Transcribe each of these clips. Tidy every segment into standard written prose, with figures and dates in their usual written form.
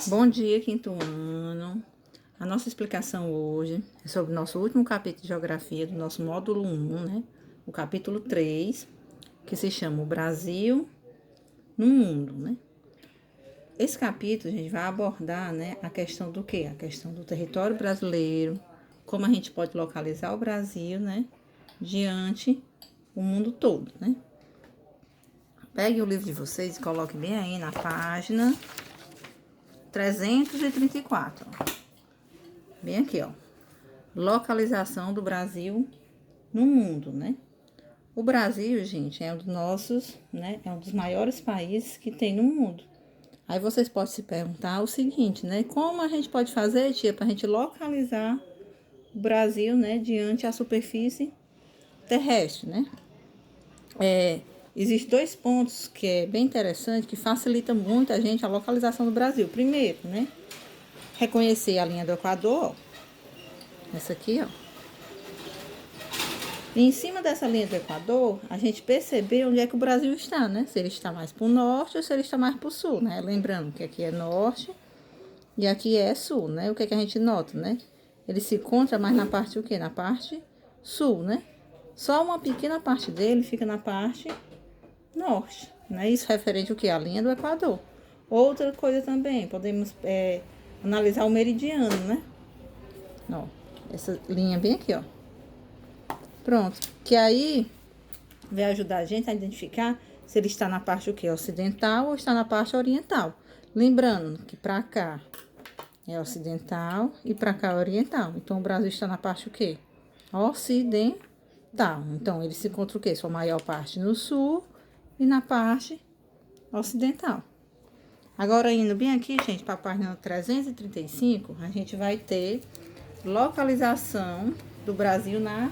Bom dia, quinto ano. A nossa explicação hoje é sobre o nosso último capítulo de Geografia do nosso módulo 1, né? O capítulo 3, que se chama O Brasil no Mundo, né? Esse capítulo a gente vai abordar, né, a questão do quê? A questão do território brasileiro, como a gente pode localizar o Brasil, né, diante o mundo todo, né? Pegue o livro de vocês e coloque bem aí na página 334, ó. Bem aqui, ó. Localização do Brasil no mundo, né? O Brasil, gente, é um dos nossos, né? É um dos maiores países que tem no mundo. Aí vocês podem se perguntar o seguinte, né? Como a gente pode fazer, tia, para a gente localizar o Brasil, né? Diante a superfície terrestre, né? Existem dois pontos que é bem interessante, que facilita muito a gente a localização do Brasil. Primeiro, né? Reconhecer a linha do Equador, ó. Essa aqui, ó. E em cima dessa linha do Equador, a gente percebeu onde é que o Brasil está, né? Se ele está mais para o norte ou se ele está mais para o sul, né? Lembrando que aqui é norte e aqui é sul, né? O que é que a gente nota, né? Ele se encontra mais na parte o quê? Na parte sul, né? Só uma pequena parte dele fica na parte norte, né? Isso referente ao quê? A linha do Equador. Outra coisa também, podemos analisar o meridiano, né? Ó, essa linha bem aqui, ó. Pronto, que aí vai ajudar a gente a identificar se ele está na parte o quê? Ocidental ou está na parte oriental. Lembrando que para cá é ocidental e para cá é oriental. Então o Brasil está na parte o quê? Ocidental. Então ele se encontra o quê? Sua maior parte no sul e na parte ocidental. Agora indo bem aqui, gente, para a página 335, a gente vai ter localização do Brasil na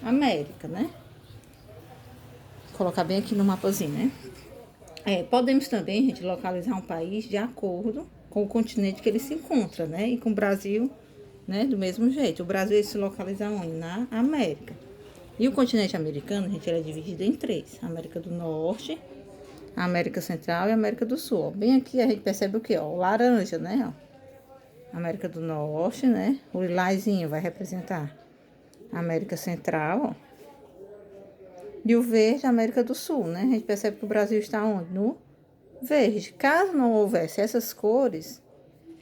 América, né? Vou colocar bem aqui no mapazinho, né? Podemos também, gente, localizar um país de acordo com o continente que ele se encontra, né? E com o Brasil, né? Do mesmo jeito. O Brasil ele se localiza onde? Na América. E o continente americano, gente, ele é dividido em três: América do Norte, América Central e América do Sul. Ó. Bem aqui a gente percebe o quê? Ó, o laranja, né? Ó. América do Norte, né? O lilazinho vai representar a América Central, ó. E o verde, América do Sul, né? A gente percebe que o Brasil está onde? No verde. Caso não houvesse essas cores,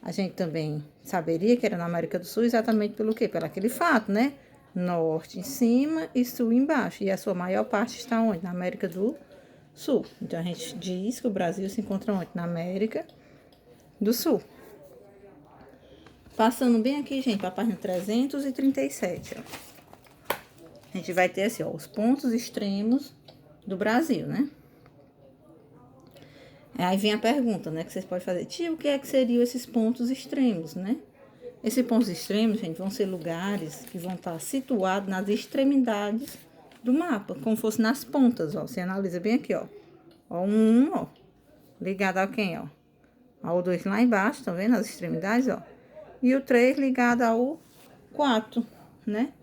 a gente também saberia que era na América do Sul exatamente pelo quê? Pelo aquele fato, né? Norte em cima e sul embaixo. E a sua maior parte está onde? Na América do Sul. Então, a gente diz que o Brasil se encontra onde? Na América do Sul. Passando bem aqui, gente, para a página 337, ó. A gente vai ter assim, ó, os pontos extremos do Brasil, né? Aí vem a pergunta, né, que vocês podem fazer. Tia, o que é que seriam esses pontos extremos, né? Esses pontos extremos, gente, vão ser lugares que vão estar situados nas extremidades do mapa, como fosse nas pontas, ó. Você analisa bem aqui, ó. Ó, ó, ligado a quem, ó? Ao 2 lá embaixo, tá vendo? As extremidades, ó. E o 3 ligado ao 4, né?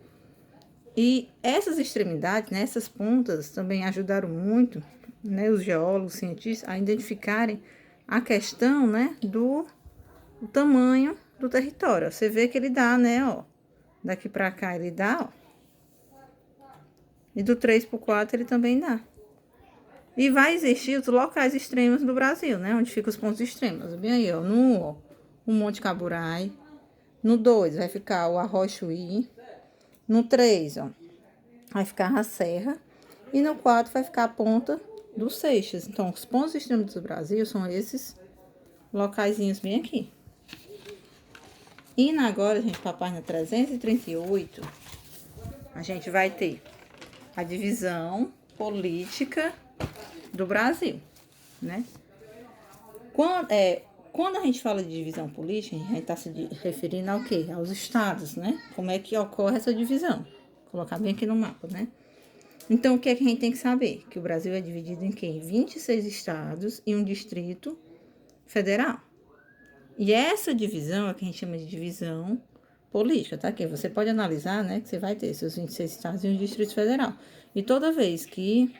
E essas extremidades, né, essas pontas, também ajudaram muito, né, os geólogos, cientistas, a identificarem a questão, né, do tamanho do território. Você vê que ele dá, né, ó, daqui para cá ele dá, ó, e do 3 para o 4 ele também dá. E vai existir os locais extremos do Brasil, né, onde ficam os pontos extremos. Bem aí, ó, no 1, ó, o Monte Caburai. No 2 vai ficar o Arrochuí. No 3, ó, vai ficar a Serra. E no 4 vai ficar a Ponta dos Seixas. Então, os pontos extremos do Brasil são esses locaizinhos bem aqui. Indo agora, gente, para a página 338, a gente vai ter a divisão política do Brasil, né? Quando a gente fala de divisão política, a gente está se referindo ao quê? Aos estados, né? Como é que ocorre essa divisão? Vou colocar bem aqui no mapa, né? Então, o que é que a gente tem que saber? Que o Brasil é dividido em quê? 26 estados e um distrito federal. E essa divisão é que a gente chama de divisão política, tá? Que você pode analisar, né? Que você vai ter seus 26 estados e um distrito federal. E toda vez que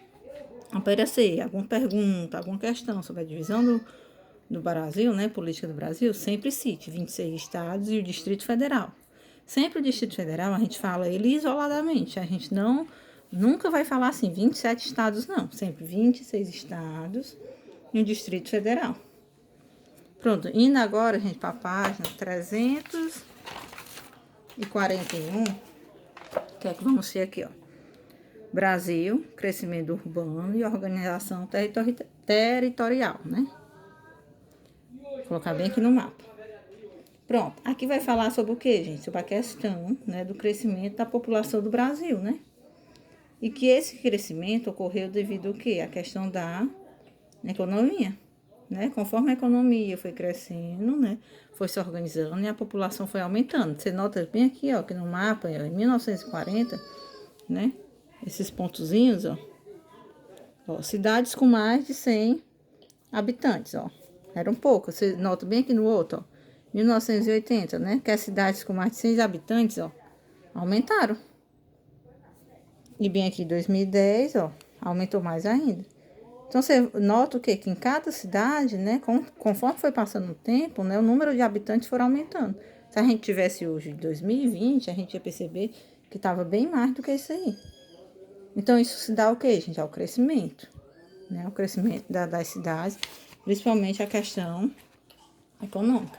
aparecer alguma pergunta, alguma questão sobre a divisão do Brasil, né, política do Brasil, sempre cite 26 estados e o Distrito Federal. Sempre o Distrito Federal, a gente fala ele isoladamente, a gente nunca vai falar assim, 27 estados não, sempre 26 estados e o Distrito Federal. Pronto, indo agora, gente, para a página 341, que é que vamos ser aqui, ó. Brasil, crescimento urbano e organização territorial, né? Vou colocar bem aqui no mapa. Pronto, aqui vai falar sobre o que, gente? Sobre a questão, né, do crescimento da população do Brasil, né? E que esse crescimento ocorreu devido ao quê? A questão da economia, né? Conforme a economia foi crescendo, né? Foi se organizando e a população foi aumentando. Você nota bem aqui, ó, que no mapa, em 1940, né? Esses pontozinhos, ó. Ó, cidades com mais de 100 habitantes, ó. Eram poucas. Você nota bem aqui no outro, ó. 1980, né? Que as cidades com mais de 100 habitantes, ó, aumentaram. E bem aqui 2010, ó, aumentou mais ainda. Então, você nota o quê? Que em cada cidade, né, conforme foi passando o tempo, né, o número de habitantes foram aumentando. Se a gente tivesse hoje 2020, a gente ia perceber que estava bem mais do que isso aí. Então, isso se dá o quê, gente? Ao crescimento, né? O crescimento das cidades, principalmente a questão econômica.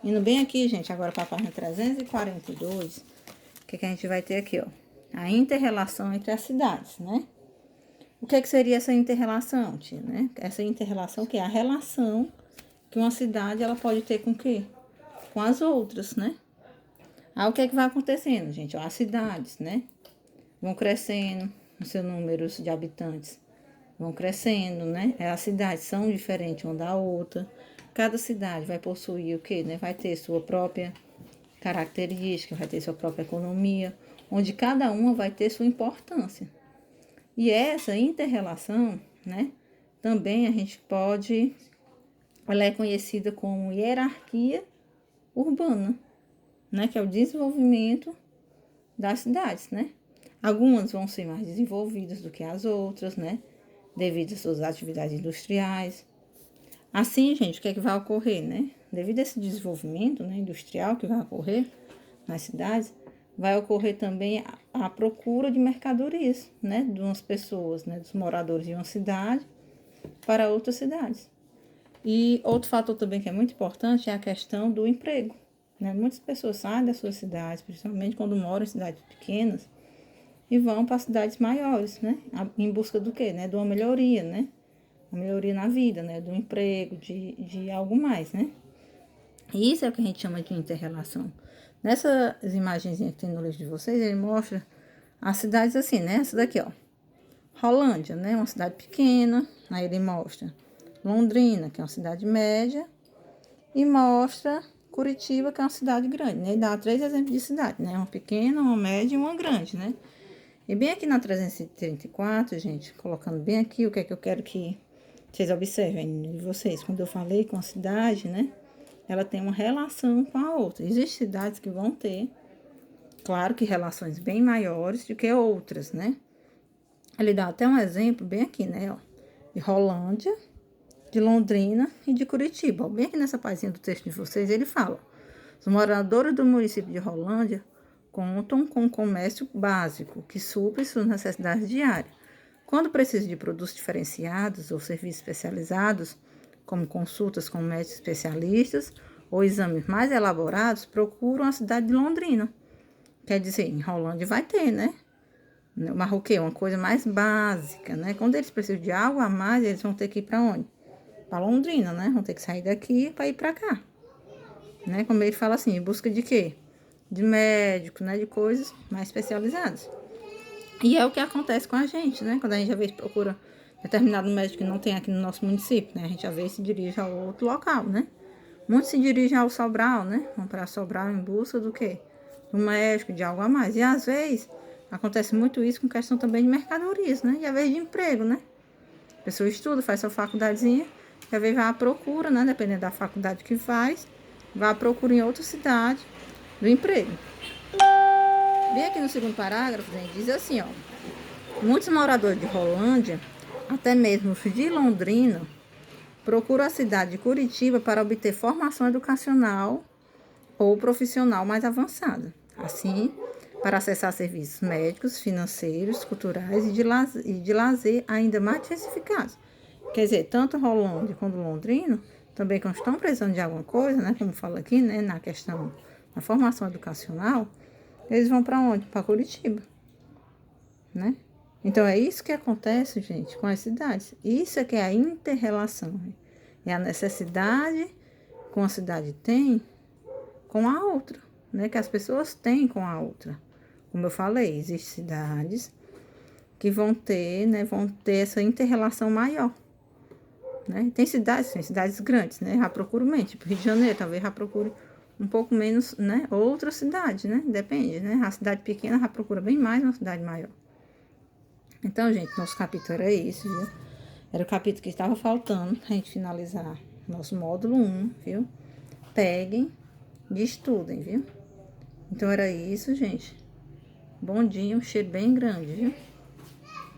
Indo bem aqui, gente, agora para a página 342, o que a gente vai ter aqui, ó? A inter-relação entre as cidades, né? O que seria essa inter-relação, tia, né? Essa inter-relação que é a relação que uma cidade ela pode ter com o quê? Com as outras, né? Aí o que vai acontecendo, gente? Ó, as cidades, né? Vão crescendo no seu número de habitantes. Vão crescendo, né? As cidades são diferentes uma da outra. Cada cidade vai possuir o quê, né? Vai ter sua própria característica, vai ter sua própria economia, onde cada uma vai ter sua importância. E essa inter-relação, né, também a gente pode, ela é conhecida como hierarquia urbana, né, que é o desenvolvimento das cidades, né. Algumas vão ser mais desenvolvidas do que as outras, né, devido às suas atividades industriais. Assim, gente, o que é que vai ocorrer, né? Devido a esse desenvolvimento, né, industrial que vai ocorrer nas cidades, vai ocorrer também a procura de mercadorias, né, de umas pessoas, né, dos moradores de uma cidade para outras cidades. E outro fator também que é muito importante é a questão do emprego, né? Muitas pessoas saem das suas cidades, principalmente quando moram em cidades pequenas, e vão para cidades maiores, né, em busca do quê, né, de uma melhoria, né, uma melhoria na vida, né, do emprego, de algo mais, né. E isso é o que a gente chama de inter-relação. Nessas imagenzinhas que tem no livro de vocês, ele mostra as cidades assim, né? Essa daqui, ó. Rolândia, né? Uma cidade pequena. Aí ele mostra Londrina, que é uma cidade média. E mostra Curitiba, que é uma cidade grande, né? E dá 3 exemplos de cidade, né? Uma pequena, uma média e uma grande, né? E bem aqui na 334, gente, colocando bem aqui o que é que eu quero que vocês observem de vocês. Quando eu falei com a cidade, né? Ela tem uma relação com a outra. Existem cidades que vão ter, claro que relações bem maiores do que outras, né? Ele dá até um exemplo bem aqui, né? Ó, de Rolândia, de Londrina e de Curitiba. Ó, bem aqui nessa página do texto de vocês, ele fala: os moradores do município de Rolândia contam com um comércio básico que supre suas necessidades diárias. Quando precisam de produtos diferenciados ou serviços especializados, como consultas com médicos especialistas ou exames mais elaborados, procuram a cidade de Londrina. Quer dizer, em Rolândia vai ter, né? Mas o quê? Uma coisa mais básica, né? Quando eles precisam de algo a mais, eles vão ter que ir para onde? Para Londrina, né? Vão ter que sair daqui para ir para cá. Né? Como ele fala assim, em busca de quê? De médico, né? De coisas mais especializadas. E é o que acontece com a gente, né? Quando a gente às vezes procura determinado médico que não tem aqui no nosso município, né? A gente às vezes se dirige a outro local, né? Muitos se dirigem ao Sobral, né? Vão para Sobral em busca do quê? Do médico, de algo a mais. E às vezes acontece muito isso com questão também de mercadorias, né? E às vezes de emprego, né? A pessoa estuda, faz sua faculdadezinha, e às vezes vai à procura, né? Dependendo da faculdade que faz, vai à procura em outra cidade do emprego. Bem aqui no segundo parágrafo, gente, diz assim, ó. Muitos moradores de Rolândia, até mesmo os de Londrina, procura a cidade de Curitiba para obter formação educacional ou profissional mais avançada. Assim, para acessar serviços médicos, financeiros, culturais e de lazer ainda mais diversificados. Quer dizer, tanto Rolândia quanto Londrina, também quando estão precisando de alguma coisa, né, como fala aqui, né, na questão da formação educacional, eles vão para onde? Para Curitiba, né? Então, é isso que acontece, gente, com as cidades. Isso é que é a inter-relação. Né? É a necessidade que uma cidade tem com a outra, né? Que as pessoas têm com a outra. Como eu falei, existem cidades que vão ter, né? Vão ter essa inter-relação maior, né? Tem cidades grandes, né? Já procuro menos, tipo Rio de Janeiro, talvez já procure um pouco menos, né? Outra cidade, né? Depende, né? A cidade pequena já procura bem mais uma cidade maior. Então, gente, nosso capítulo era esse, viu? Era o capítulo que estava faltando pra gente finalizar nosso módulo 1, viu? Peguem e estudem, viu? Então, era isso, gente. Bom dia, um cheiro bem grande, viu?